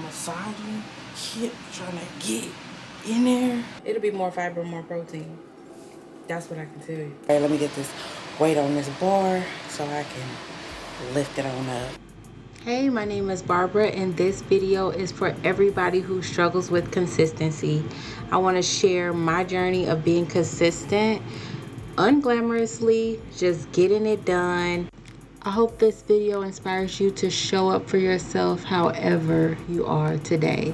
massaging, keep trying to get in there. It'll be more fiber, more protein. That's what I can tell you. All right, let me get this weight on this bar so I can lift it on up. Hey, my name is Barbara, and this video is for everybody who struggles with consistency. I want to share my journey of being consistent, unglamorously, just getting it done. I hope this video inspires you to show up for yourself however you are today.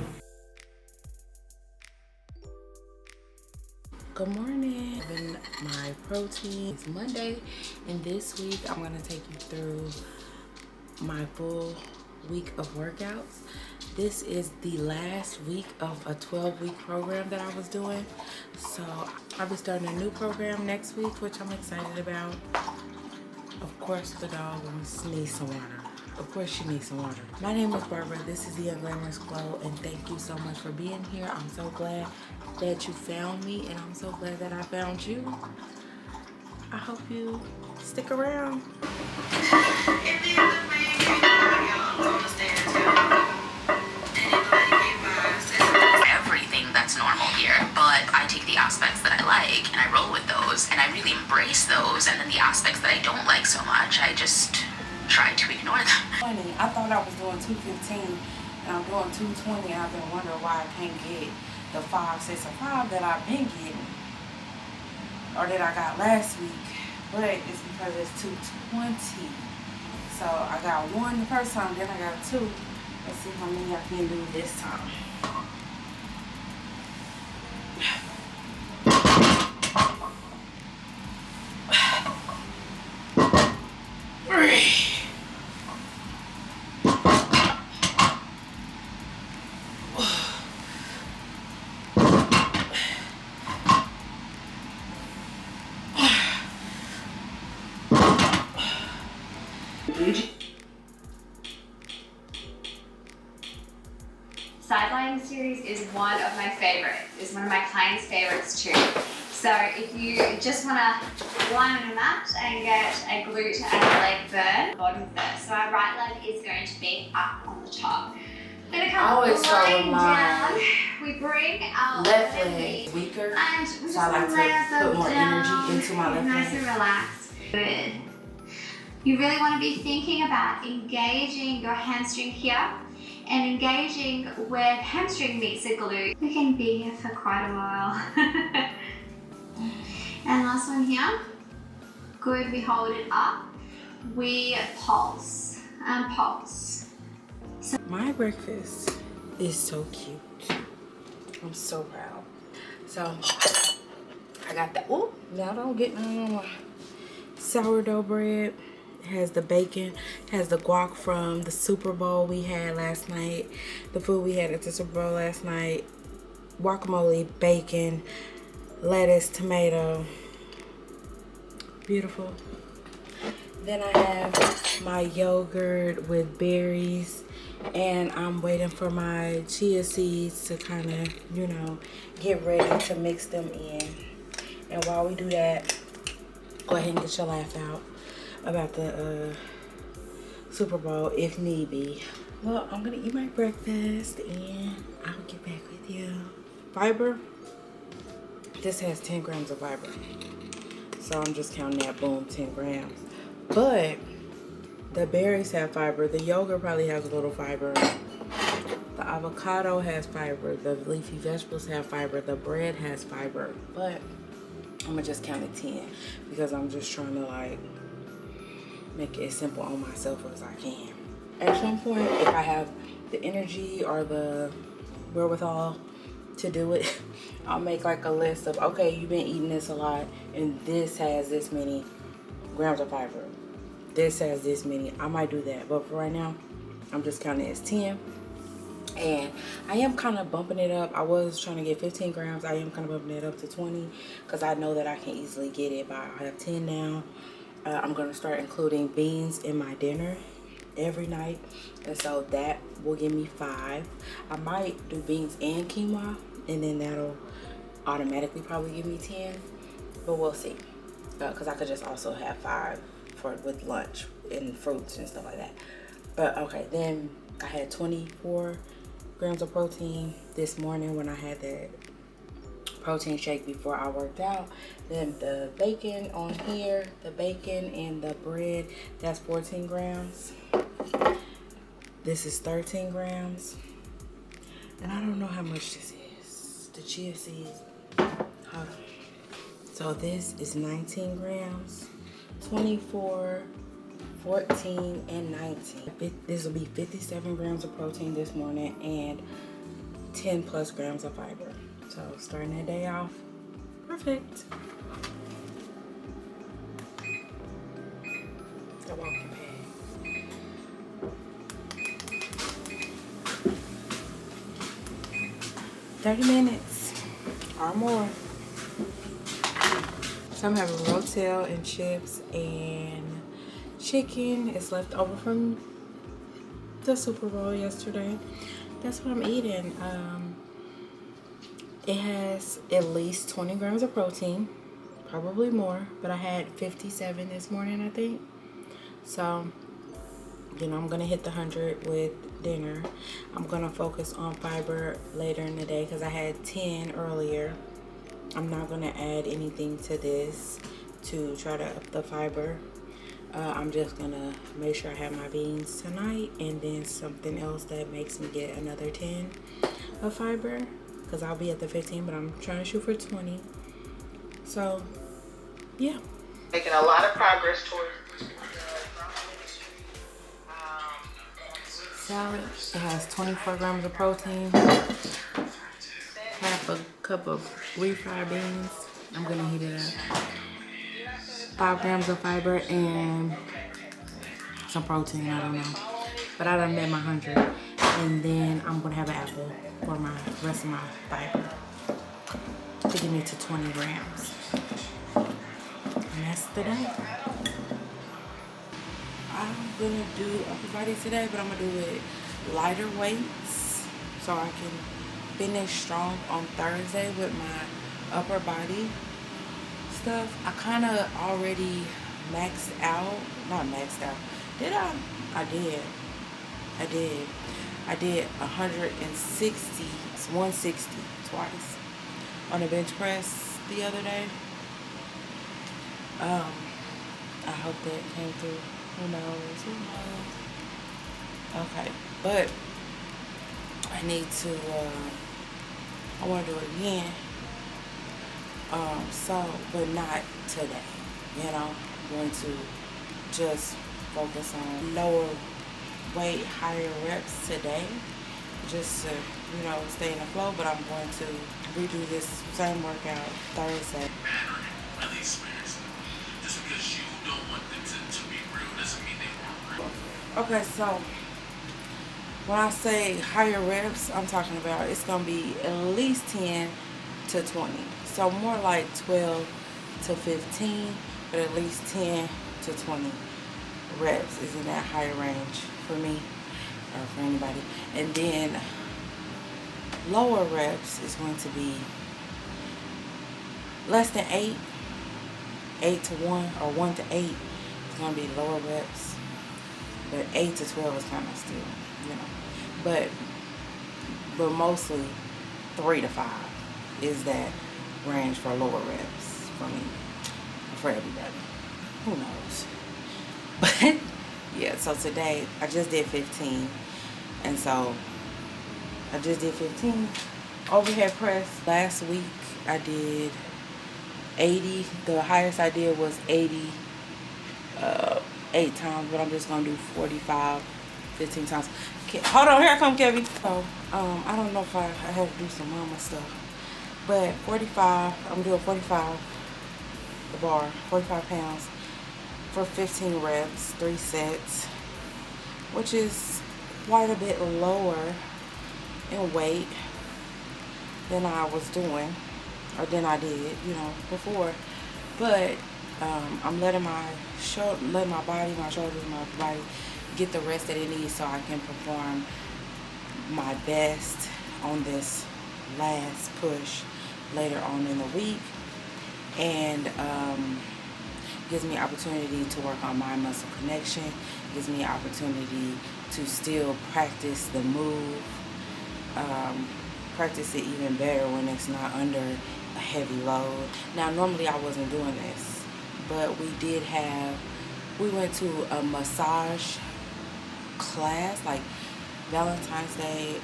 Good morning. Having my protein. It's Monday, and this week I'm going to take you through my full week of workouts. This is the last week of a 12-week program that I was doing. So I'll be starting a new program next week, which I'm excited about. Of course, the dog needs some water. Of course, she needs some water. My name is Barbara. This is The Unglamorous Glow, and thank you so much for being here. I'm so glad that you found me, and I'm so glad that I found you. I hope you stick around. Everything that's normal here, but I take the aspects that I like and I roll with those, and I really embrace those, and then the aspects that I don't like so much, I just try to ignore them. Funny, I thought I was doing 215 and I'm doing 220. I've been wondering why I can't get the 5 sets of 5 that I've been getting, or that I got last week, but it's because it's 220. So I got 1 the first time, then I got 2. Let's see how many I can do this time. Sideline series is one of my favorites. It's one of my clients' favorites too. So if you just want to lie on a mat and get a glute and a leg burn, bottom first. So our right leg is going to be up on the top. We're going to come lying down. We bring our left leg weaker, and we so I like to put more energy into my left leg. Nice and relaxed. Good. You really want to be thinking about engaging your hamstring here and engaging where the hamstring meets the glute. We can be here for quite a while. And last one here. Good, we hold it up. We pulse and pulse. My breakfast is so cute. I'm so proud. So I got that. Oh, now don't get no sourdough bread. It has the bacon, has the guac from the Super Bowl we had last night, the food we had at the Super Bowl last night, guacamole, bacon, lettuce, tomato. Beautiful. Then I have my yogurt with berries, and I'm waiting for my chia seeds to kind of, you know, get ready to mix them in. And while we do that, go ahead and get your laugh out about the Super Bowl if need be. Well, I'm gonna eat my breakfast and I'll get back with you. Fiber. This has 10 grams of fiber. So I'm just counting that, boom, 10 grams. But the berries have fiber. The yogurt probably has a little fiber. The avocado has fiber. The leafy vegetables have fiber. The bread has fiber. But I'm gonna just count it 10 because I'm just trying to like make it as simple on myself as I can. At some point, if I have the energy or the wherewithal to do it, I'll make like a list of, okay, you've been eating this a lot and this has this many grams of fiber. This has this many. I might do that, but for right now, I'm just counting it as 10. And I am kind of bumping it up. I was trying to get 15 grams. I am kind of bumping it up to 20 because I know that I can easily get it, but I have 10 now. I'm going to start including beans in my dinner every night, and so that will give me 5. I might do beans and quinoa, and then that'll automatically probably give me 10, but we'll see, because I could just also have 5 with lunch and fruits and stuff like that. But okay, then I had 24 grams of protein this morning when I had that protein shake before I worked out. Then the bacon on here, the bacon and the bread, that's 14 grams. This is 13 grams. And I don't know how much this is. The chia seeds. Hold on. So this is 19 grams, 24, 14, and 19. This will be 57 grams of protein this morning and 10 plus grams of fiber. So starting the day off, perfect. The walking pad. 30 minutes or more. So I'm having rotel and chips and chicken. It's left over from the Super Bowl yesterday. That's what I'm eating. It has at least 20 grams of protein, probably more, but I had 57 this morning, I think. So, you know, I'm gonna hit the 100 with dinner. I'm gonna focus on fiber later in the day because I had 10 earlier. I'm not gonna add anything to this to try to up the fiber. I'm just gonna make sure I have my beans tonight and then something else that makes me get another 10 of fiber because I'll be at the 15, but I'm trying to shoot for 20. So, yeah. Making a lot of progress towards Salad. It has 24 grams of protein, half a cup of refried beans. I'm gonna heat it up. 5 grams of fiber and some protein, I don't know. But I done made my 100. And then I'm gonna have an apple for my rest of my fiber to get me to 20 grams. And that's the day. I'm gonna do upper body today, but I'm gonna do it lighter weights so I can finish strong on Thursday with my upper body stuff. I kind of already maxed out. Not maxed out. Did I? I did. I did 160 twice on the bench press the other day. I hope that came through. Who knows? Okay, but I need to, I want to do it again. But not today, you know. I'm going to just focus on lower weight, higher reps today, just to, you know, stay in the flow, but I'm going to redo this same workout Thursday. Just because you don't want them to be real doesn't mean they weren't real. Okay, so when I say higher reps, I'm talking about it's going to be at least 10 to 20. So more like 12 to 15, but at least 10 to 20 reps is in that higher range for me or for anybody. And then lower reps is going to be less than 8 to 1 or 1 to 8 is going to be lower reps. But 8 to 12 is kind of still, you know. But mostly 3 to 5 is that range for lower reps for me, for everybody. Who knows? But yeah, so today I just did 15, and so I just did 15 overhead press. Last week I did 80. The highest I did was 80 8 times, but I'm just gonna do 45 15 times. Hold on, here I come, Kevin. So I don't know if I have to do some mama stuff, but 45, I'm doing 45 the bar, 45 pounds for 15 reps, 3 sets, which is quite a bit lower in weight than I was doing, or than I did, you know, before. But I'm letting my body, my shoulders, my body get the rest that it needs so I can perform my best on this last push later on in the week. And gives me opportunity to work on mind muscle connection, gives me opportunity to still practice the move practice it even better when it's not under a heavy load. Now, normally I wasn't doing this, but we went to a massage class, like Valentine's Day,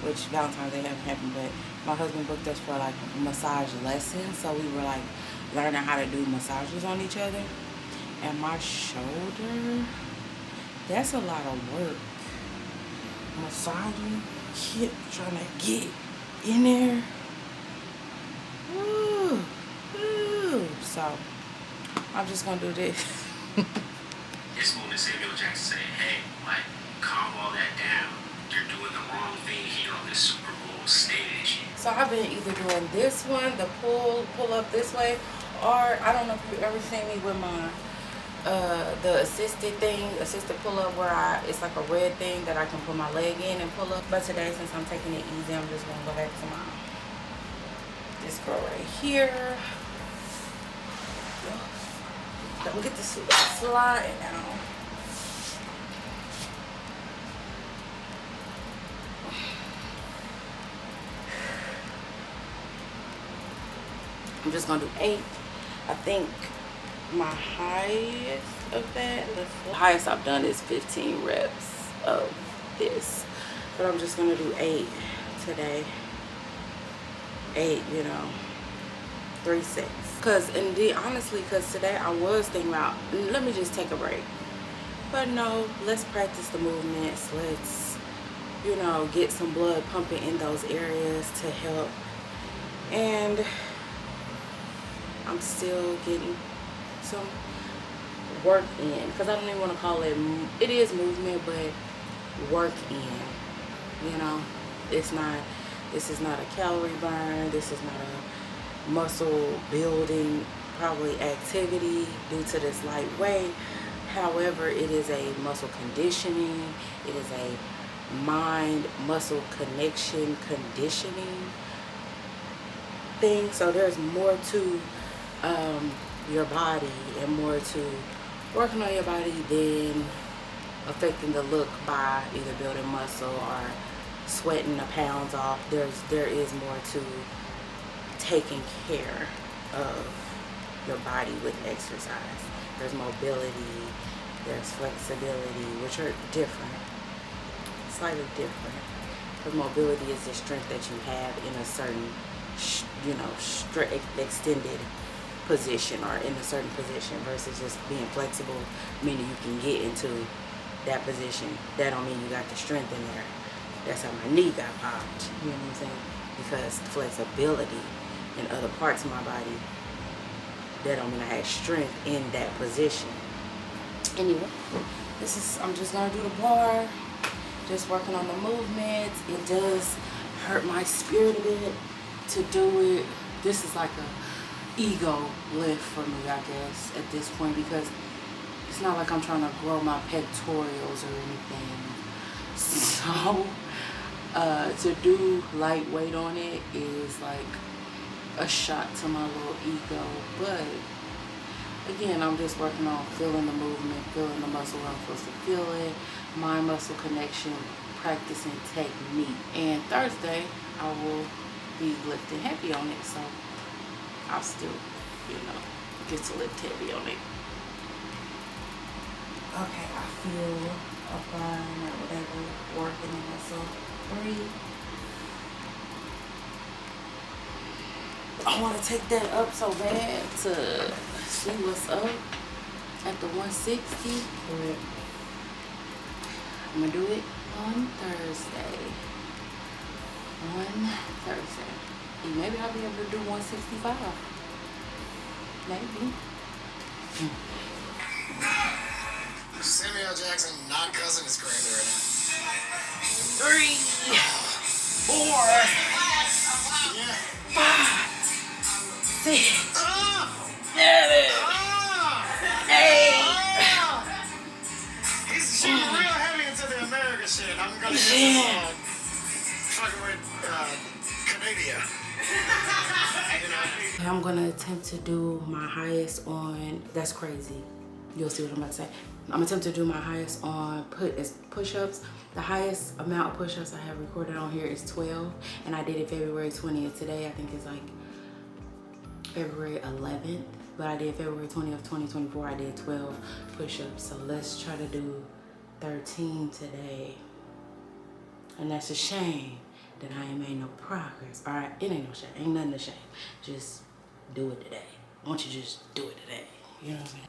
which Valentine's Day haven't happened, but my husband booked us for like massage lessons, so we were like learning how to do massages on each other. And my shoulder, that's a lot of work. Massaging, trying to get in there. Ooh, ooh. So I'm just gonna do this. It's when Samuel Jackson say, hey, like, calm all that down. You're doing the wrong thing here on this Super Bowl stage. So I've been either doing this one, the pull up this way, or I don't know if you've ever seen me with my the assisted pull up where it's like a red thing that I can put my leg in and pull up. But today, since I'm taking it easy, I'm just gonna go back to this girl right here. Don't get this slide now. I'm just gonna do 8. I think my highest of that, the highest I've done is 15 reps of this. But I'm just gonna do 8 today. 8, 3 sets. Honestly, because today I was thinking about, let me just take a break. But no, let's practice the movements. Let's, get some blood pumping in those areas to help. And I'm still getting some work in, because I don't even want to call it is movement, but work in. This is not a calorie burn. This is not a muscle building probably activity due to this light weight. However, it is a muscle conditioning. It is a mind muscle connection conditioning thing. So there's more to your body and more to working on your body than affecting the look by either building muscle or sweating the pounds off. There is more to taking care of your body with exercise. There's mobility, there's flexibility, which are different, slightly different. Because mobility is the strength that you have in a certain, extended position or in a certain position versus just being flexible, meaning you can get into that position. That don't mean you got the strength in there. That's how my knee got popped. You know what I'm saying? Because flexibility in other parts of my body, that don't mean I had strength in that position. Anyway, I'm just gonna do the bar, just working on the movements. It does hurt my spirit a bit to do it. This is like a ego lift for me, I guess, at this point, because it's not like I'm trying to grow my pectorials or anything. So to do light weight on it is like a shot to my little ego. But again, I'm just working on feeling the movement, feeling the muscle where I'm supposed to feel it, mind muscle connection, practicing technique. And Thursday I will be lifting heavy on it, so I'll still get to lift heavy on it. Okay, I feel a burn or whatever working in muscle 3. I want to take that up so bad to see what's up at the 160, but I'm gonna do it on Thursday. Maybe I'll be able to do 165. Maybe. Samuel Jackson, not cousin, is crazy right now. 3, 4, 5, 6, 7, 8. He's shooting real heavy into the American shit. I'm gonna get fucking with Canada. I'm gonna attempt to do my highest on, that's crazy. You'll see what I'm about to say. I'm attempting to do my highest on push-ups. The highest amount of push-ups I have recorded on here is 12, and I did it February 20th. Today I think it's like February 11th, but I did February 20th, 2024. I did 12 push-ups. So let's try to do 13 today. And that's a shame that I ain't made no progress. All right, it ain't no shame, ain't nothing to shame. Just do it today. Why don't you just do it today? You know what I'm saying?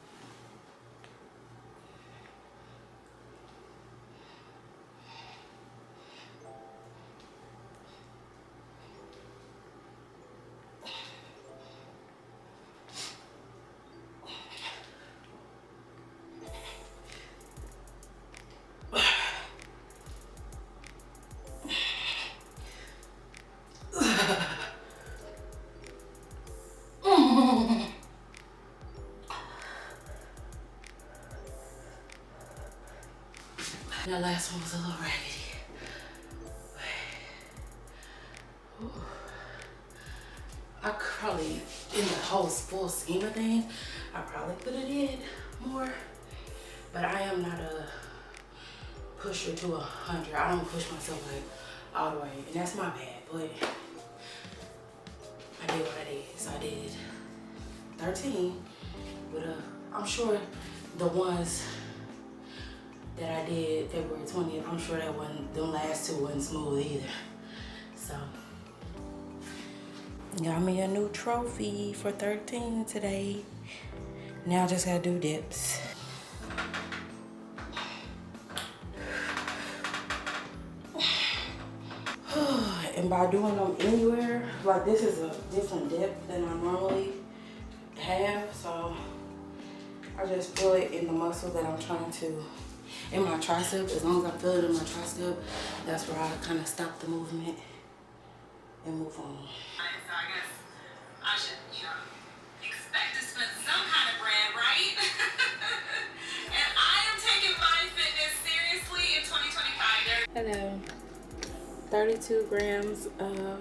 That last one was a little raggedy. I probably, in the whole full scheme of things, I probably could have did more. But I am not a pusher to 100. I don't push myself like all the way, and that's my bad. But I did what I did. So I did 13 with I'm sure the ones that I did February 20th, I'm sure that wasn't, them last two wasn't smooth either. So, got me a new trophy for 13 today. Now I just gotta do dips. And by doing them anywhere, like this is a different dip than I normally have, so I just feel it in the muscle that I'm trying to, in my tricep. As long as I feel it in my tricep, that's where I kind of stop the movement and move on. So I guess I should, expect to spend some kind of brand, right? And I am taking my fitness seriously in 2025. Hello. 32 grams of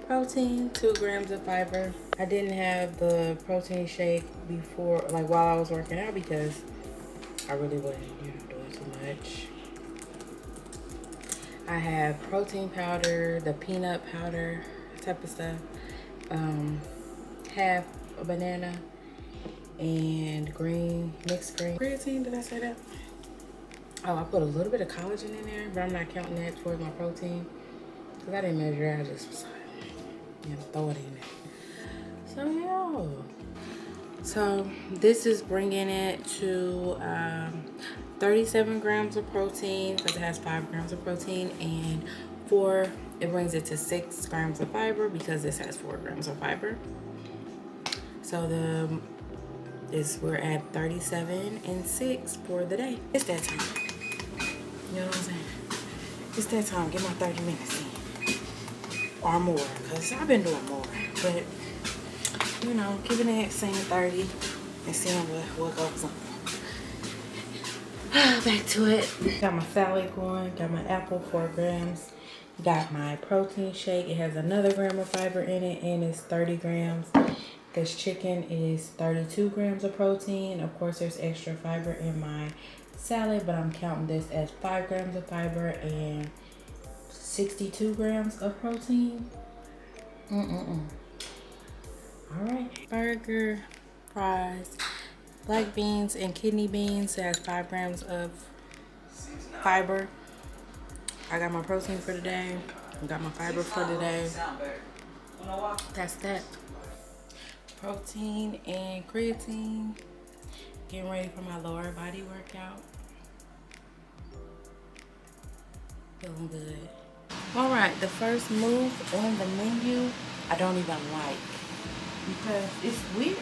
protein, 2 grams of fiber. I didn't have the protein shake before, like while I was working out, because I really wasn't, doing too much. I have protein powder, the peanut powder type of stuff, half a banana, and mixed green creatine. Did I say that? Oh, I put a little bit of collagen in there, but I'm not counting that towards my protein because I didn't measure it. I just throw it in there. So yeah. So this is bringing it to 37 grams of protein because it has 5 grams of protein, and it brings it to 6 grams of fiber because this has 4 grams of fiber. So we're at 37 and 6 for the day. It's that time. You know what I'm saying? It's that time. Get my 30 minutes in. Or more. Because I've been doing more. But, keeping it saying 30 and seeing what goes on. Back to it. Got my salad going. Got my apple, 4 grams. Got my protein shake. It has another gram of fiber in it. And it's 30 grams. This chicken is 32 grams of protein. Of course, there's extra fiber in my salad, but I'm counting this as 5 grams of fiber and 62 grams of protein. All right. Burger, fries, black beans, and kidney beans. It has 5 grams of fiber. I got my protein for today. I got my fiber for today. That's that. Protein and creatine. Getting ready for my lower body workout. Feeling good. All right, the first move on the menu, I don't even like because it's weird.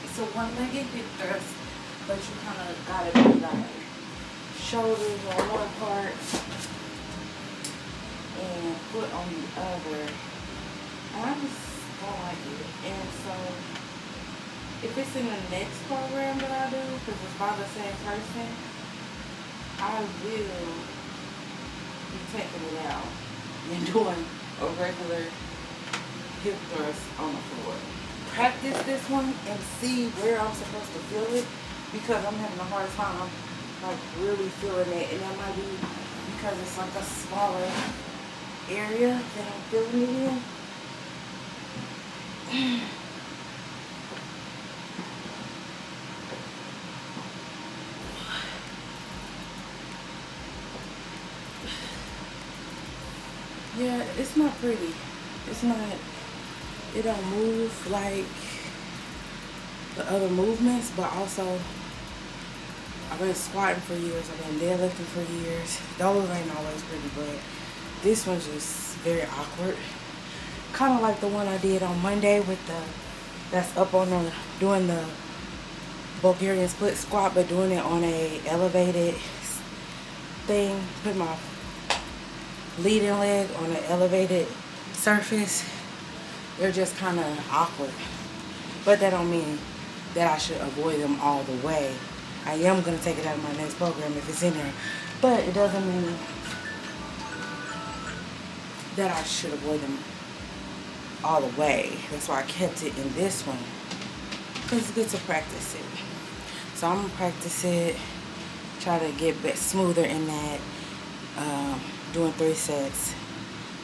It's a one-legged hip thrust, but you kind of gotta do like shoulders on one part and foot on the other. And I just don't like it. And so if it's in the next program that I do, because it's by the same person, I will be taking it out and doing a regular hip thrust on the floor. Practice this one and see where I'm supposed to feel it, because I'm having a hard time like really feeling it, and that might be because it's like a smaller area that I'm feeling it in. Yeah, it's not pretty. It's not, it don't move like the other movements, but also I've been squatting for years, I've been deadlifting for years. Those ain't always pretty, but this one's just very awkward. Kind of like the one I did on Monday with the, that's up on the, doing the Bulgarian split squat, but doing it on a elevated thing. Put my leading leg on an elevated surface. They're just kind of awkward, but that don't mean that I should avoid them all the way. I am going to take it out of my next program if it's in there, but it doesn't mean that I should avoid them all the way. That's why I kept it in this one, because it's good to practice it. So I'm going to practice it, try to get a bit smoother in that, doing 3 sets,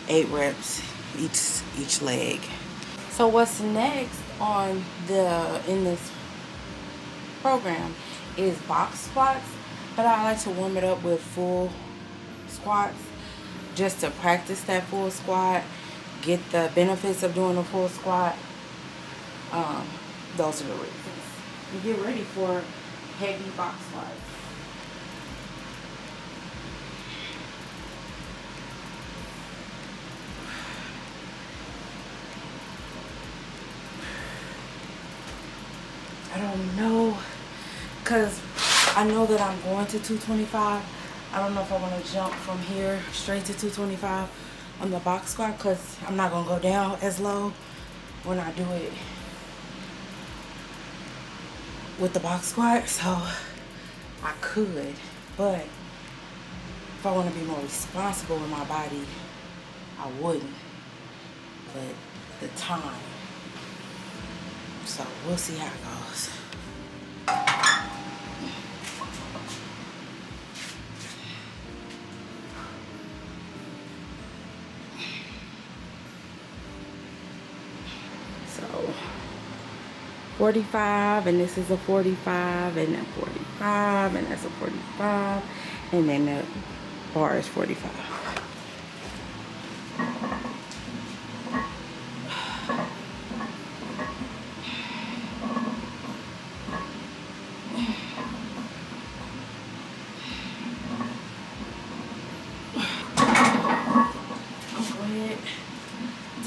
8 reps each leg. So what's next on in this program is box squats, but I like to warm it up with full squats just to practice that full squat, get the benefits of doing a full squat. Those are the reasons. And get ready for heavy box squats. I don't know, because I know that I'm going to 225. I don't know if I want to jump from here straight to 225 on the box squat, because I'm not going to go down as low when I do it with the box squat. So I could, but if I want to be more responsible with my body, I wouldn't. But the time. So we'll see how it goes. So 45, and this is a 45, and then 45, and that's a 45, and then the bar is 45.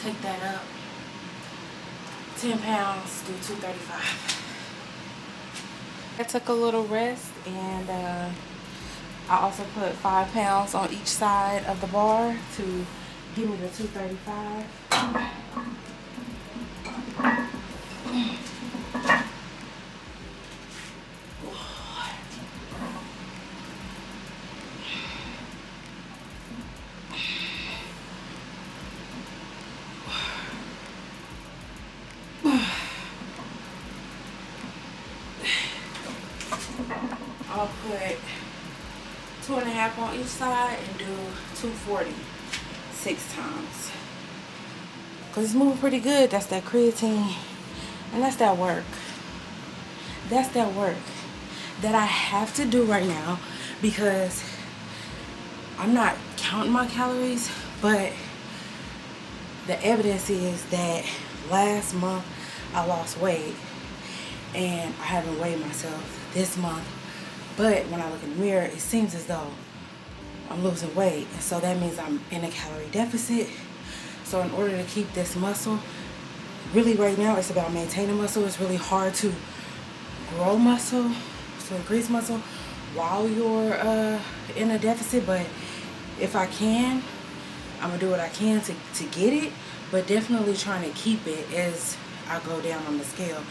Take that up 10 pounds, do 235. I took a little rest, and I also put 5 pounds on each side of the bar to give me the 235. I'll put 2.5 on each side and do 240 6 times. Cause it's moving pretty good. That's that creatine, and that's that work. That's that work that I have to do right now, because I'm not counting my calories, but the evidence is that last month I lost weight, and I haven't weighed myself this month. But when I look in the mirror, it seems as though I'm losing weight. And so that means I'm in a calorie deficit. So in order to keep this muscle, really right now it's about maintaining muscle. It's really hard to grow muscle, to increase muscle while you're in a deficit. But if I can, I'm gonna do what I can to get it, but definitely trying to keep it as I go down on the scale.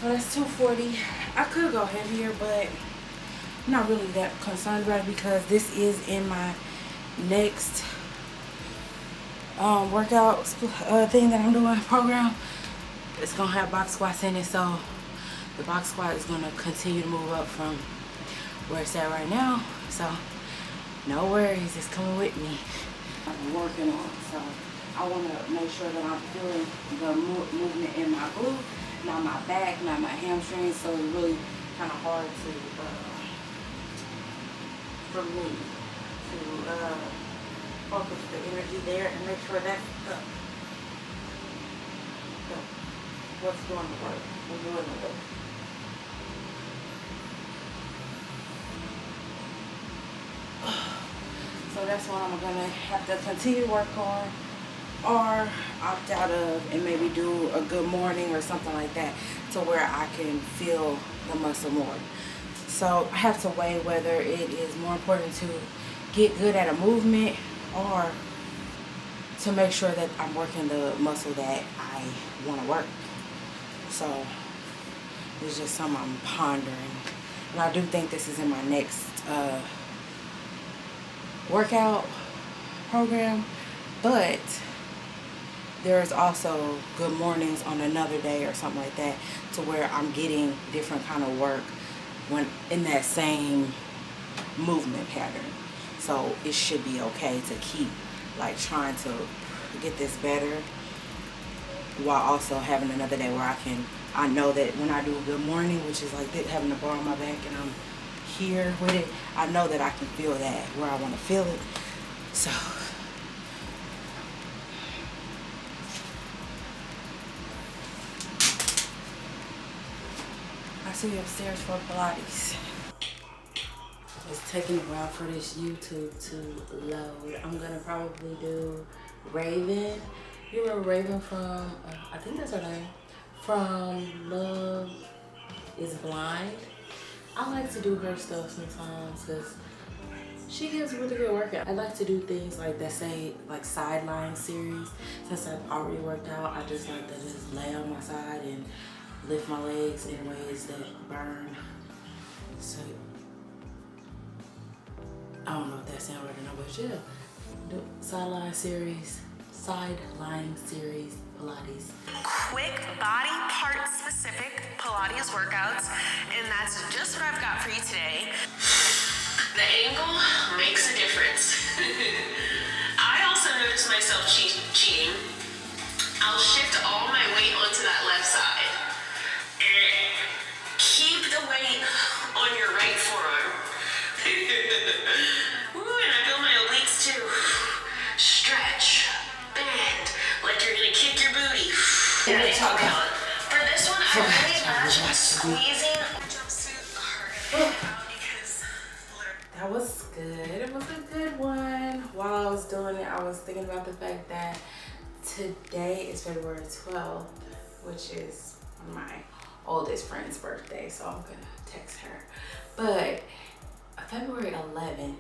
So that's 240. I could go heavier, but I'm not really that concerned about it because this is in my next workout thing that I'm doing, program. It's gonna have box squats in it, so the box squat is gonna continue to move up from where it's at right now. So no worries, it's coming with me. I'm working on, so I want to make sure that I'm feeling the movement in my glute, not my back, not my hamstrings. So it's really kind of hard to for me to focus the energy there and make sure that's what's doing the work. We're doing the work. So that's what I'm gonna have to continue to work on, or opt out of and maybe do a good morning or something like that, to where I can feel the muscle more. So I have to weigh whether it is more important to get good at a movement or to make sure that I'm working the muscle that I want to work. So it's just something I'm pondering. And I do think this is in my next workout program, but there's also good mornings on another day or something like that, to where I'm getting different kind of work when in that same movement pattern. So it should be okay to keep like trying to get this better while also having another day where I know that when I do a good morning, which is like having the bar on my back and I'm here with it, I know that I can feel that where I want to feel it. So I see you upstairs for Pilates. It's taking a while for this YouTube to load. I'm gonna probably do Raven. You remember Raven from, I think that's her name, from Love is Blind. I like to do her stuff sometimes because she gives really good workout. I like to do things like that, say like sideline series. Since I've already worked out, I just like to just lay on my side and lift my legs in ways that burn. So I don't know if that sounds right or not, but yeah, do sideline series Pilates. Quick body part specific Pilates workouts, and that's just what I've got for you today. The angle makes a difference. I also notice myself cheating. I'll shift all my weight onto that left side. And keep the weight on your right forearm. Ooh, and I feel my obliques too. Stretch, bend, like you're gonna kick your booty. And I talk on. For this one, I really imagine squeezing jumpsuit harder because That was good. It was a good one. While I was doing it, I was thinking about the fact that today is February 12th, which is my oldest friend's birthday, so I'm gonna text her. But February 11th,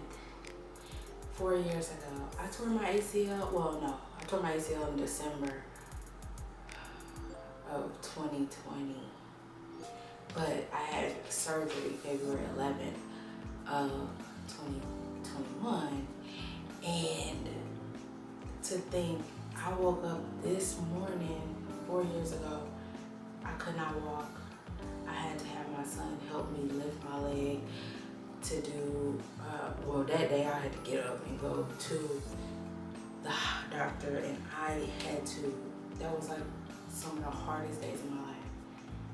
4 years ago, I tore my ACL. Well, no, I tore my ACL in December of 2020, but I had surgery February 11th of 2021, and to think I woke up this morning 4 years ago, I could not walk. I had to have my son help me lift my leg to do, well, that day I had to get up and go to the doctor, and I had to, that was like some of the hardest days of my life,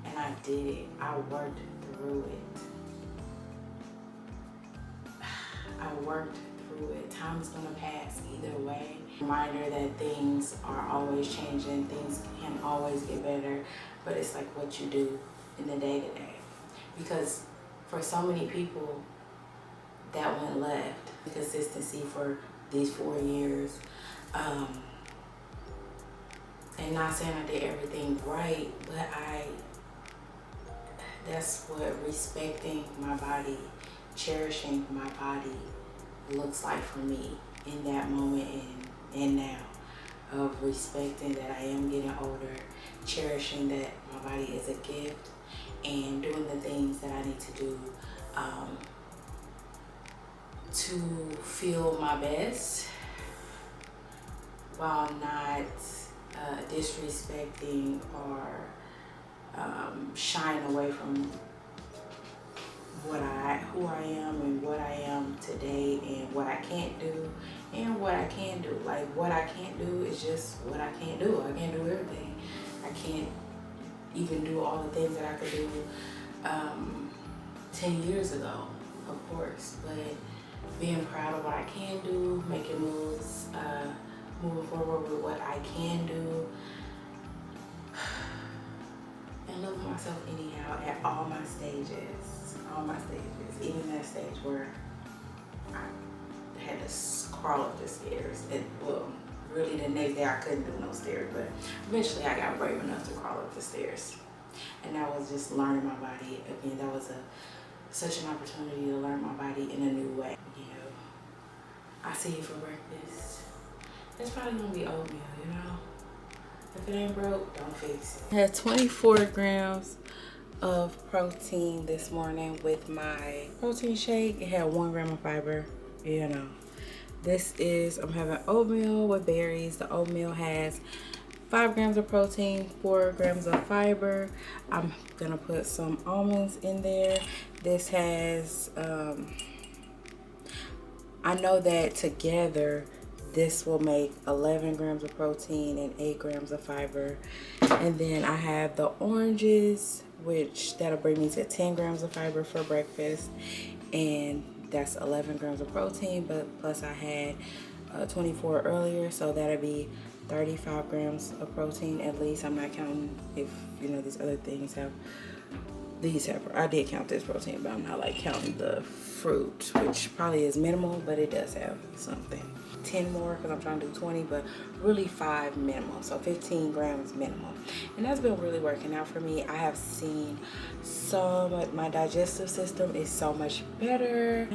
and I did it. I worked through it. I worked through it. Time's gonna pass either way. Reminder that things are always changing, things can always get better, but it's like what you do in the day to day. Because for so many people, that went left. The consistency for these 4 years. And not saying I did everything right, but that's what respecting my body, cherishing my body looks like for me in that moment and now, of respecting that I am getting older, cherishing that my body is a gift, and doing the things that I need to do to feel my best while not disrespecting or shying away from who I am and what I am today, and what I can't do and what I can do. Like, what I can't do is just what I can't do. I can't do everything. I can't even do all the things that I could do 10 years ago, of course, but being proud of what I can do, making moves, moving forward with what I can do, and loving myself anyhow at all my stages, even that stage where I had to crawl up the stairs. Well, really the next day I couldn't do no stairs, but eventually I got brave enough to crawl up the stairs. And that was just learning my body again. That was such an opportunity to learn my body in a new way. You know, I see it for breakfast. It's probably gonna be oatmeal, you know? If it ain't broke, don't fix it. I had 24 grams of protein this morning with my protein shake. It had 1 gram of fiber, you know. This is, I'm having oatmeal with berries. The oatmeal has 5 grams of protein, 4 grams of fiber. I'm gonna put some almonds in there. This has, I know that together, this will make 11 grams of protein and 8 grams of fiber. And then I have the oranges, which that'll bring me to 10 grams of fiber for breakfast. And that's 11 grams of protein, but plus I had 24 earlier, so that'll be 35 grams of protein at least. I'm not counting if, you know, these other things have, I did count this protein, but I'm not like counting the fruit, which probably is minimal, but it does have something. 10 more because I'm trying to do 20, but really 5 minimum, so 15 grams minimum. And that's been really working out for me. I have seen my digestive system is so much better,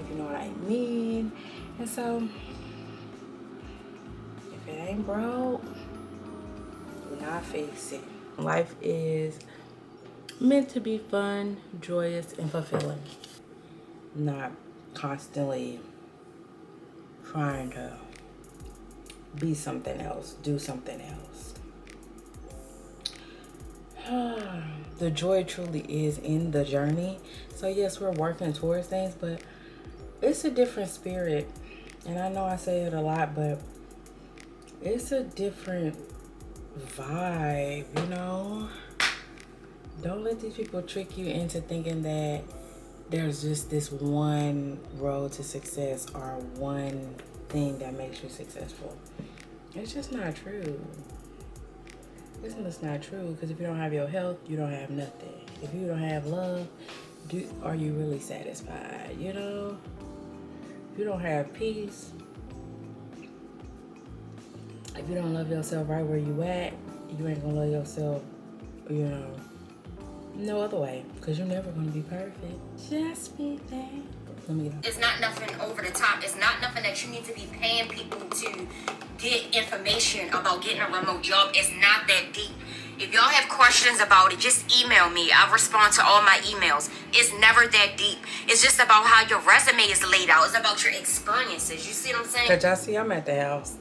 if you know what I mean. And so if it ain't broke, do not fix it. Life is meant to be fun, joyous, and fulfilling, not constantly trying to be something else, do something else. The joy truly is in the journey. So yes, we're working towards things, but it's a different spirit. And I know I say it a lot, but it's a different vibe, you know? Don't let these people trick you into thinking that there's just this one road to success or one thing that makes you successful. It's just not true. It's just not true, because if you don't have your health, you don't have nothing. If you don't have love, are you really satisfied, you know? If you don't have peace, if you don't love yourself right where you at, you ain't gonna love yourself, you know, no other way, because you're never gonna be perfect. Just be there. It's not nothing over the top. It's not nothing that you need to be paying people to get information about getting a remote job. It's not that deep. If y'all have questions about it, just email me. I'll respond to all my emails. It's never that deep. It's just about how your resume is laid out. It's about your experiences. You see what I'm saying? Cause y'all see, I'm at the house.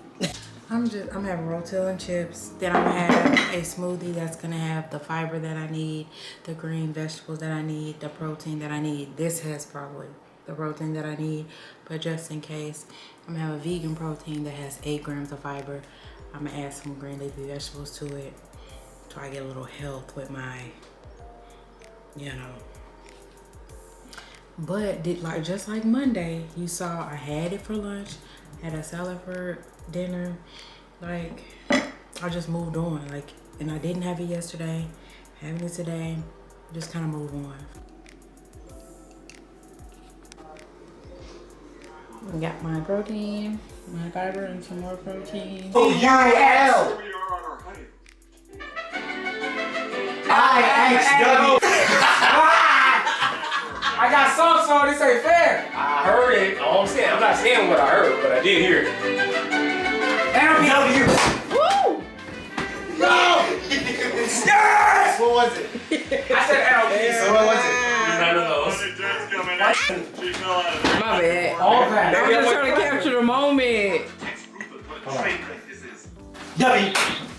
I'm having rotel and chips. Then I'm gonna have a smoothie that's gonna have the fiber that I need, the green vegetables that I need, the protein that I need. This has probably the protein that I need, but just in case, I'm gonna have a vegan protein that has 8 grams of fiber. I'm gonna add some green leafy vegetables to it, so I get a little health with my, you know. But just like Monday, you saw I had it for lunch, had a salad for dinner. Like, I just moved on. Like, and I didn't have it yesterday, having it today, just kind of move on. I got my protein, my fiber, and some more protein. Oh, URL! IXW! I got songs on, this ain't fair! I heard it. All I'm saying, I'm not saying what I heard, but I did hear it. NW! Woo! No! Yes! What was it? I said NLP, so what was it? None of those. Why My bad. I'm just trying to capture the moment. W.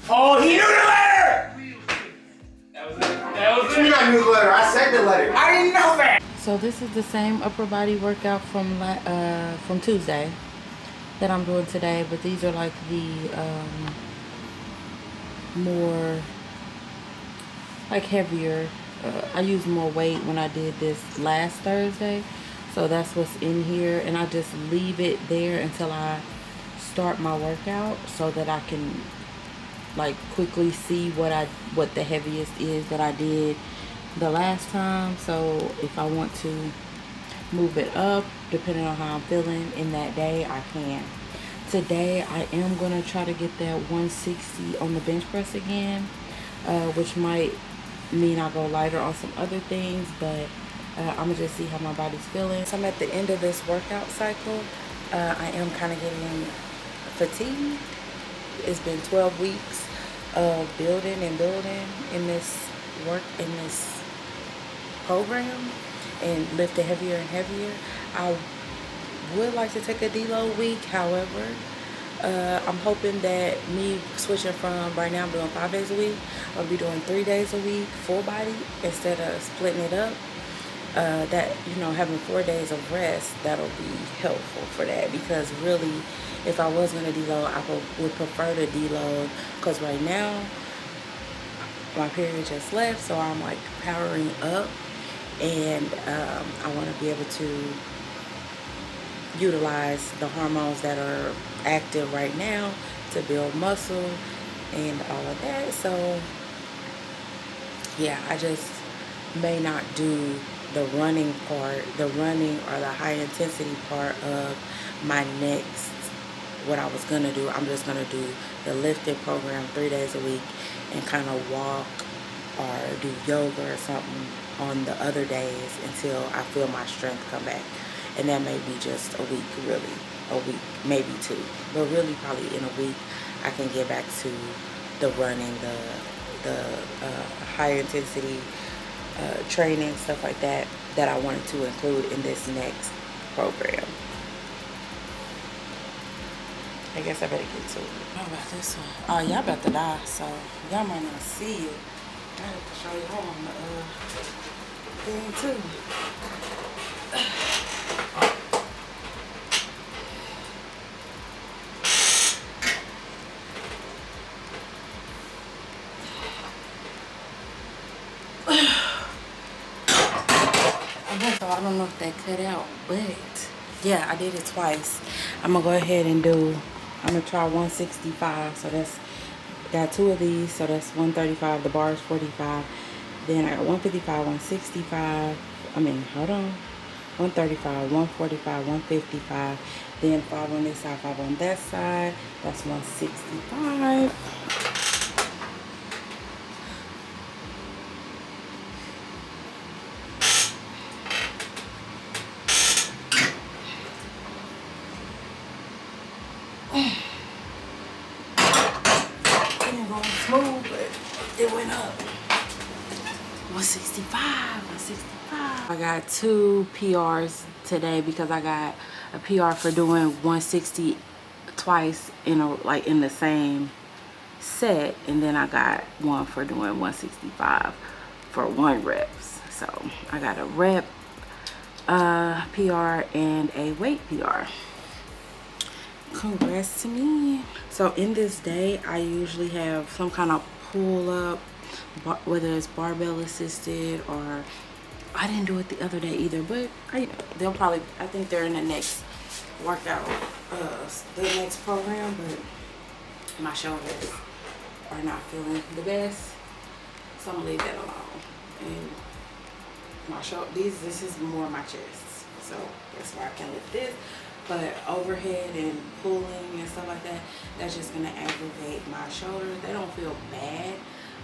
Oh, he knew the letter! That was it. You not knew the letter. I said the letter. I didn't know that. So this is the same upper body workout from Tuesday that I'm doing today, but these are like the more like heavier. I used more weight when I did this last Thursday, so that's what's in here, and I just leave it there until I start my workout so that I can like quickly see what the heaviest is that I did the last time. So if I want to move it up depending on how I'm feeling in that day, I can. Today I am gonna try to get that 160 on the bench press again, which might mean I go lighter on some other things, but I'm gonna just see how my body's feeling. So I'm at the end of this workout cycle. I am kind of getting fatigued. It's been 12 weeks of building and building in this program and lifting heavier and heavier. I would like to take a deload week. However, I'm hoping that me switching from right now I'm doing 5 days a week, I'll be doing 3 days a week full body instead of splitting it up. That, you know, having 4 days of rest, that'll be helpful for that, because really if I was going to deload, I would prefer to deload, because right now my period just left, so I'm like powering up, and I want to be able to utilize the hormones that are active right now to build muscle and all of that. So yeah, I just may not do the running part, the running or the high intensity part of my next, what I was gonna do. I'm just gonna do the lifting program 3 days a week and kind of walk or do yoga or something on the other days until I feel my strength come back. And that may be just a week, really, a week, maybe 2, but really probably in a week I can get back to the running, the high intensity training, stuff like that I wanted to include in this next program. I guess I better get to it. How about this one? Oh, y'all about to die, so y'all might not see it. I have to show y'all on the thing too. So I don't know if that cut out, but yeah, I did it twice. I'm gonna go ahead and I'm gonna try 165. So that's, got 2 of these, so that's 135. The bar is 45. Then I got 155, 165. I mean, hold on. 135, 145, 155. Then 5 on this side, 5 on that side. That's 165. Smooth, but it went up. 165, 165. I got 2 PRs today because I got a PR for doing 160 twice in the same set, and then I got one for doing 165 for 1 reps. So I got a rep PR and a weight PR. Congrats to me. So in this day, I usually have some kind of pull up, whether it's barbell assisted, or I didn't do it the other day either, but I think they're in the next workout, the next program, but my shoulders are not feeling the best, so I'm gonna leave that alone. And my shoulder, this is more my chest, so that's why I can lift this. But overhead and pulling and stuff like that, that's just gonna aggravate my shoulders. They don't feel bad,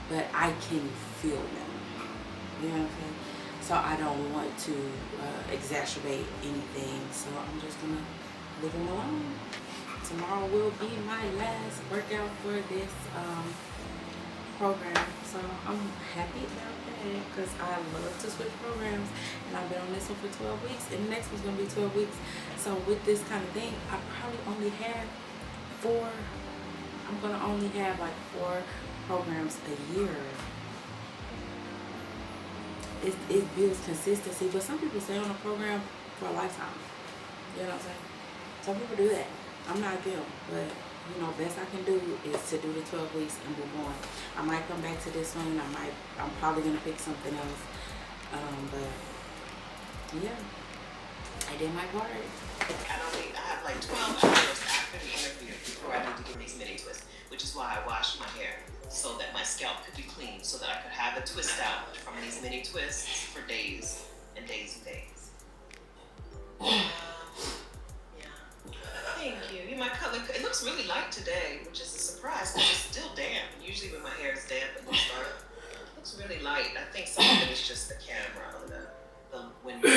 but I can feel them. You know what I'm saying? So I don't want to exacerbate anything. So I'm just gonna leave them alone. Tomorrow will be my last workout for this program. So I'm happy about that because I love to switch programs, and I've been on this one for 12 weeks, and the next one's gonna be 12 weeks. So with this kind of thing, I probably only have I'm gonna only have like 4 programs a year. It builds consistency, but some people stay on a program for a lifetime. You know what I'm saying? Some people do that. I'm not them, but you know, best I can do is to do the 12 weeks and move on. I might come back to this one. I'm probably gonna pick something else. But yeah, I did my part. I have like 12 hours after the interview before I need to get these mini twists, which is why I washed my hair so that my scalp could be clean, so that I could have it twist out from these mini twists for days and days and days. Thank you. My color, it looks really light today, which is a surprise because it's still damp. Usually when my hair is damp, it looks really light. I think some of it is just the camera on the window.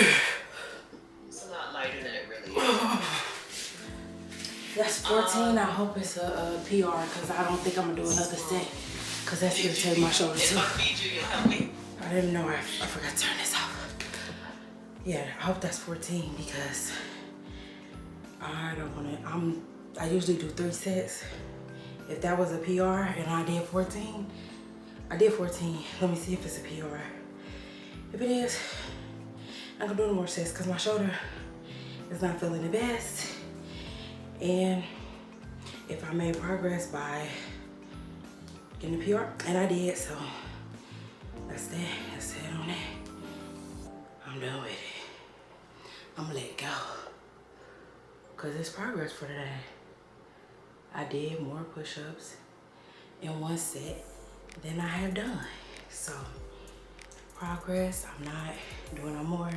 It's a lot lighter than it really is. That's 14. I hope it's a PR because I don't think I'm gonna do another set because that's gonna take my shoulder too. If I feed you, you'll help me. I didn't know I forgot to turn this off. Yeah, I hope that's 14 because I don't wanna, I usually do 3 sets. If that was a PR and I did 14, Let me see if it's a PR. If it is, I'm gonna do no more sets because my shoulder is not feeling the best. And if I made progress by getting the PR, and I did, so that's that. That's it on that. I'm done with it. I'm gonna let it go. Cause it's progress for today. I did more push-ups in 1 set than I have done. So progress, I'm not doing no more.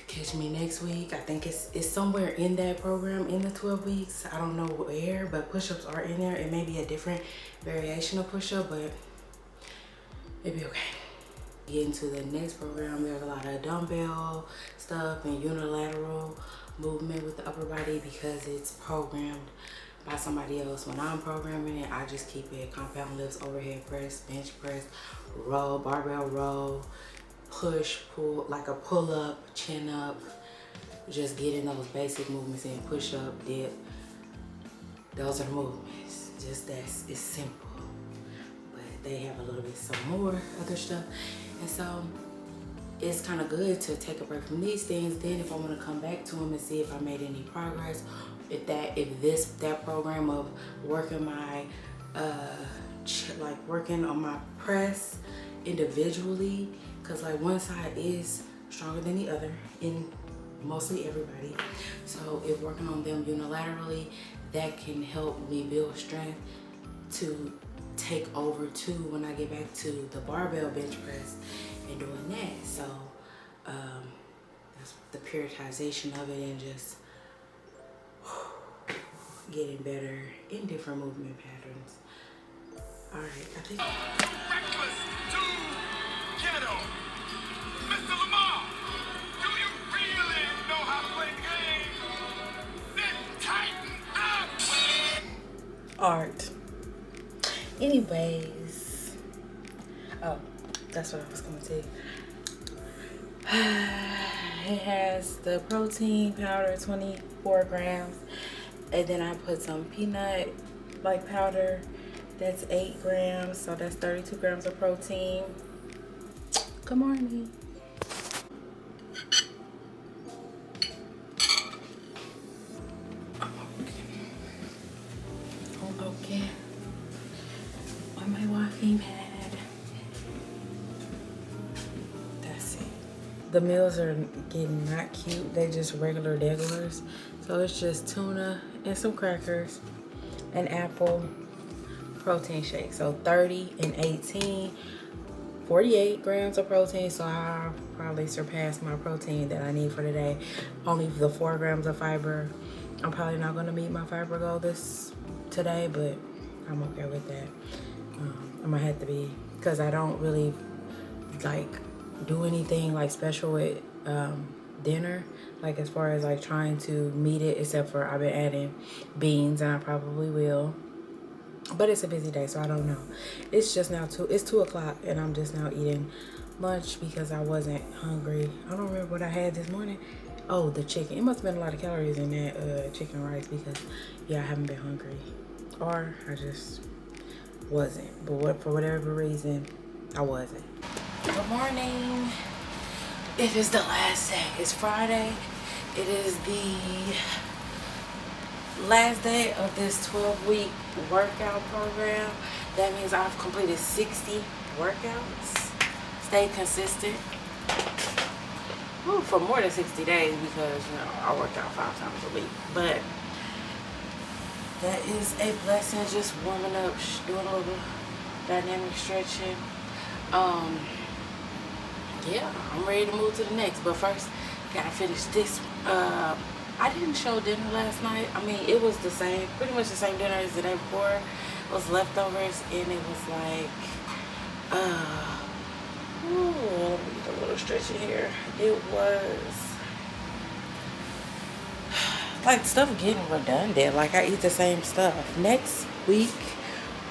Catch me next week. I think it's somewhere in that program in the 12 weeks. I don't know where, but push-ups are in there. It may be a different variation of push-up, but it'll be okay. Get into the next program, there's a lot of dumbbell stuff and unilateral movement with the upper body because it's programmed by somebody else. When I'm programming it, I just keep it compound lifts, overhead press, bench press, row, barbell row, push, pull, like a pull up, chin up, just getting those basic movements in, push up, dip. Those are the movements. Just it's simple. But they have a little bit some more other stuff. And so it's kind of good to take a break from these things. Then if I want to come back to them and see if I made any progress, if that program of working my working on my press individually, because like one side is stronger than the other in mostly everybody. So if working on them unilaterally, that can help me build strength to take over too when I get back to the barbell bench press and doing that. So that's the periodization of it and just getting better in different movement patterns. All right, I think. Reckless to ghetto. Mr. Lamar, do you really know how to play the game? Then tighten up. Art. Anyways, oh, that's what I was going to say. It has the protein powder, 24 grams, and then I put some peanut like powder. That's 8 grams, so that's 32 grams of protein. Good morning. Okay. On my walking pad. That's it. The meals are getting not cute. They're just regular regulars. So it's just tuna and some crackers, an apple, protein shake. So 30 and 18, 48 grams of protein. So I'll probably surpass my protein that I need for today. Only the 4 grams of fiber. I'm probably not going to meet my fiber goal today, but I'm okay with that. I might have to be, because I don't really like do anything like special with dinner, like as far as like trying to meet it, except for I've been adding beans, and I probably will. But it's a busy day, so I don't know. It's just now it's 2 o'clock and I'm just now eating lunch because I wasn't hungry. I don't remember what I had this morning. Oh, the chicken. It must have been a lot of calories in that chicken and rice because yeah, I haven't been hungry. Or I just wasn't. But for whatever reason, I wasn't. Good morning. It is the last day. It's Friday. It is the last day of this 12-week workout program. That means I've completed 60 workouts. Stayed consistent. Ooh, for more than 60 days because, you know, I work out 5 times a week. But that is a blessing. Just warming up, doing a little dynamic stretching. Yeah, I'm ready to move to the next. But first, gotta finish this. I didn't show dinner last night. I mean, it was the same, pretty much the same dinner as the day before. It was leftovers, and it was like, ooh, let me get a little stretchy here. It was like stuff getting redundant. Like I eat the same stuff. Next week,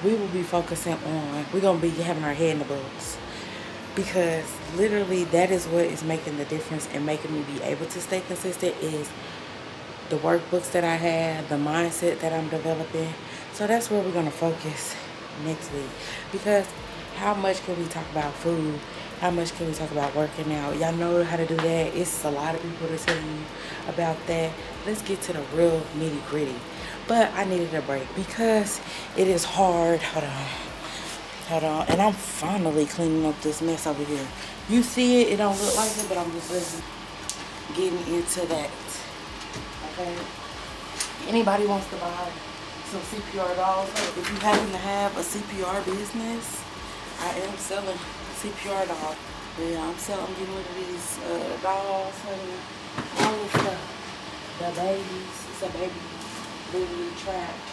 we will be focusing on, we're gonna be having our head in the books. Because literally that is what is making the difference and making me be able to stay consistent is the workbooks that I have, the mindset that I'm developing. So that's where we're going to focus next week. Because how much can we talk about food? How much can we talk about working out? Y'all know how to do that. It's a lot of people to tell you about that. Let's get to the real nitty gritty. But I needed a break because it is hard. Hold on. And I'm finally cleaning up this mess over here. You see it don't look like it, but I'm just getting into that. Okay? Anybody wants to buy some CPR dolls? If you happen to have a CPR business, I am selling CPR dolls. Yeah, I'm getting rid of these dolls, honey. All this stuff. The babies. It's a baby literally trapped.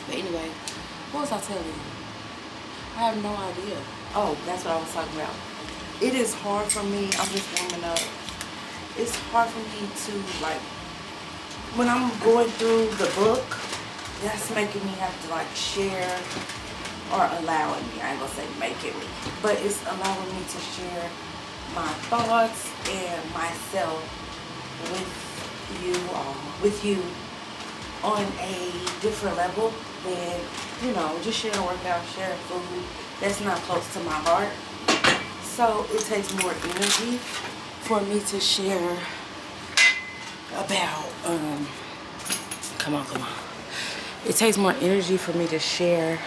But anyway, what was I telling you? I have no idea. Oh, that's what I was talking about. It is hard for me. I'm just warming up. It's hard for me to, like, when I'm going through the book, that's making me have to, like, share, or allowing me. I ain't gonna say making me. But it's allowing me to share my thoughts and myself with you on a different level than, you know, just sharing a workout, sharing food. That's not close to my heart. So it takes more energy for me to share about, come on. It takes more energy for me to share,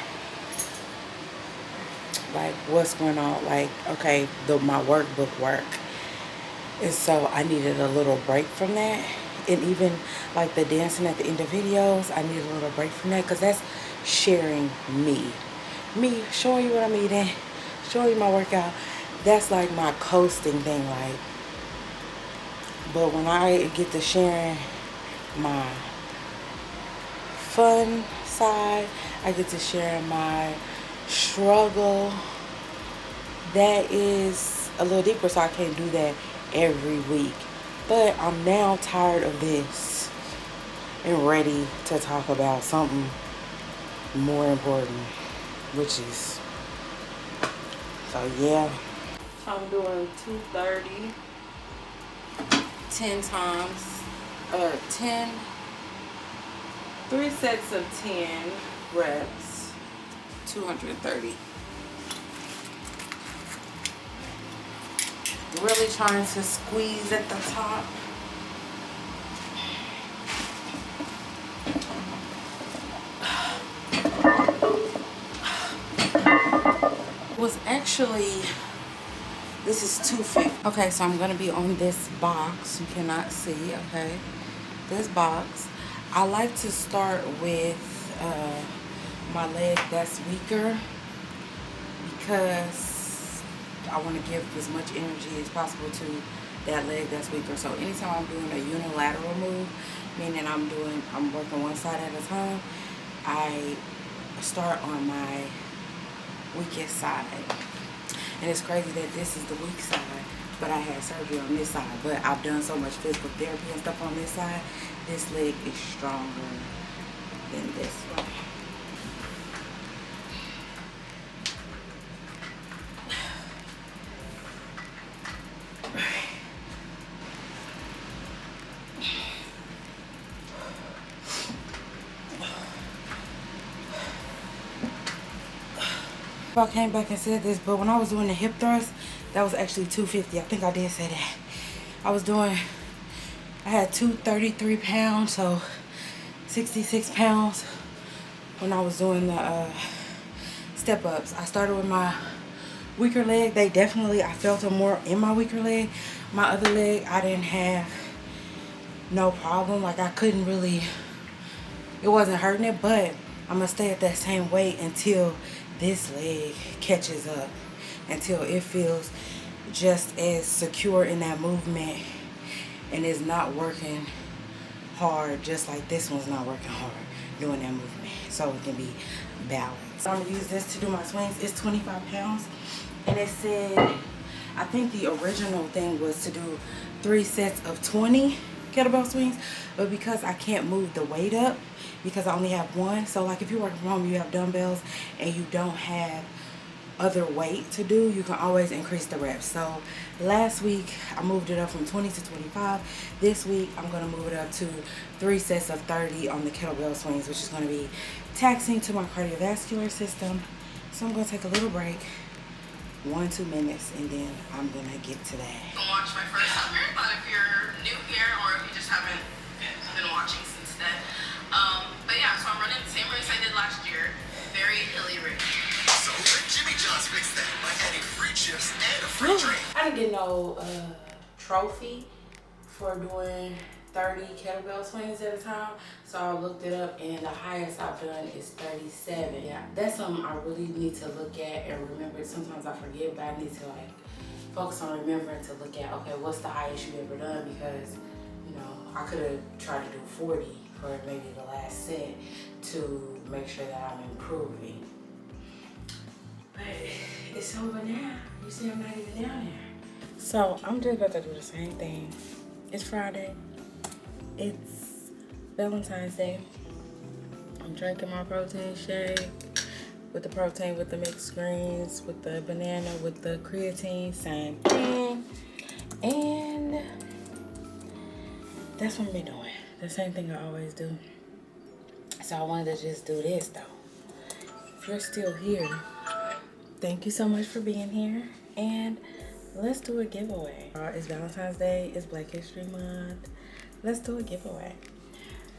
like, what's going on. Like, okay, my workbook work. And so I needed a little break from that. And even like the dancing at the end of videos, I need a little break from that because that's sharing me showing you what I'm eating, showing you my workout. That's like my coasting thing, like. But when I get to sharing my fun side, I get to share my struggle, that is a little deeper, so I can't do that every week. But I'm now tired of this and ready to talk about something more important, which is, so yeah. I'm doing 230, 10 times, 3 sets of 10 reps, 230. Really trying to squeeze at the top. Was actually, this is 250. Okay, so I'm gonna be on this box. You cannot see, okay? This box. I like to start with my leg that's weaker because I want to give as much energy as possible to that leg that's weaker. So anytime I'm doing a unilateral move, meaning I'm working one side at a time, I start on my weakest side. And it's crazy that this is the weak side, but I had surgery on this side. But I've done so much physical therapy and stuff on this side, this leg is stronger than this one. I came back and said this, but when I was doing the hip thrust, that was actually 250. I think I did say that. I had 233 pounds, so 66 pounds when I was doing the step ups. I started with my weaker leg. I felt it more in my weaker leg. My other leg, I didn't have no problem. Like, I couldn't really, it wasn't hurting it, but I'm gonna stay at that same weight until this leg catches up, until it feels just as secure in that movement and is not working hard, just like this one's not working hard doing that movement, so it can be balanced. I'm gonna use this to do my swings. It's 25 pounds, and it said, I think the original thing was to do 3 sets of 20 kettlebell swings, but because I can't move the weight up because I only have one, so like if you're working from home, you have dumbbells and you don't have other weight to do, you can always increase the reps. So last week I moved it up from 20 to 25. This week I'm going to move it up to 3 sets of 30 on the kettlebell swings, which is going to be taxing to my cardiovascular system. So I'm going to take a little break, 1-2 minutes, and then I'm going to get to that. Watch my first summer, but if you're new here or if you just haven't been watching since then. But yeah, so I'm running the same race I did last year. Very hilly race. So Jimmy John's fixed that by adding free chips and a free drink. I didn't get no trophy for doing 30 kettlebell swings at a time, so I looked it up, and the highest I've done is 37. Yeah, that's something I really need to look at and remember. Sometimes I forget, but I need to like focus on remembering to look at, okay, what's the highest you've ever done, because you know I could have tried to do 40 for maybe the last set to make sure that I'm improving. But it's over now. You see, I'm not even down there. So I'm just about to do the same thing. It's Friday. It's Valentine's Day. I'm drinking my protein shake with the protein, with the mixed greens, with the banana, with the creatine, same thing. And that's what I'm doing. The same thing I always do. So I wanted to just do this though. If you're still here, thank you so much for being here, and let's do a giveaway. It's Valentine's Day, it's Black History Month. Let's do a giveaway.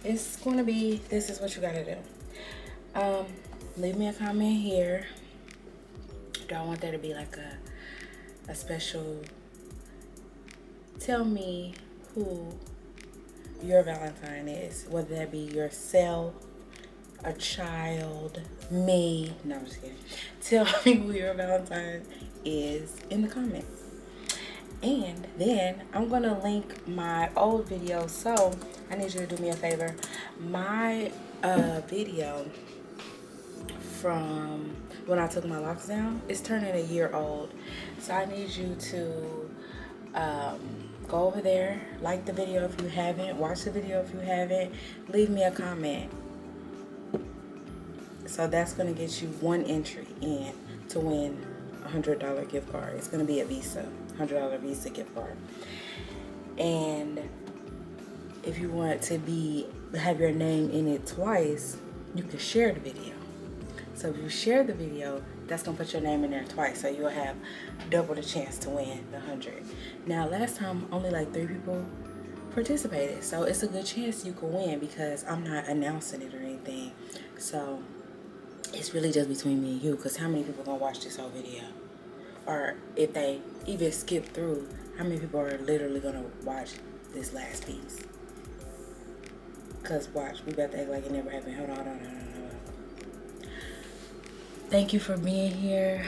It's gonna be, this is what you gotta do. Leave me a comment here. Do I want there to be like a special, tell me who your Valentine is, whether that be yourself, a child, me. No, I'm just kidding. Tell me who your Valentine is in the comments. And then I'm gonna link my old video. So I need you to do me a favor. My video from when I took my locks down is turning a year old. So I need you to go over there, like the video if you haven't, watch the video if you haven't, leave me a comment. So that's gonna get you 1 entry in to win a $100 gift card. It's gonna be a Visa, $100 Visa gift card. And if you want to have your name in it twice, you can share the video. So if you share the video, that's gonna put your name in there twice, so you'll have double the chance to win the 100. Now last time only like 3 people participated, so it's a good chance you can win because I'm not announcing it or anything. So it's really just between me and you, because how many people gonna watch this whole video? Or if they even skip through, how many people are literally gonna watch this last piece? Because watch, we about to act like it never happened. Hold on. Thank you for being here.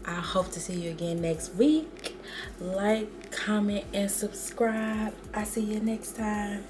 I hope to see you again next week. Like, comment, and subscribe. I'll see you next time.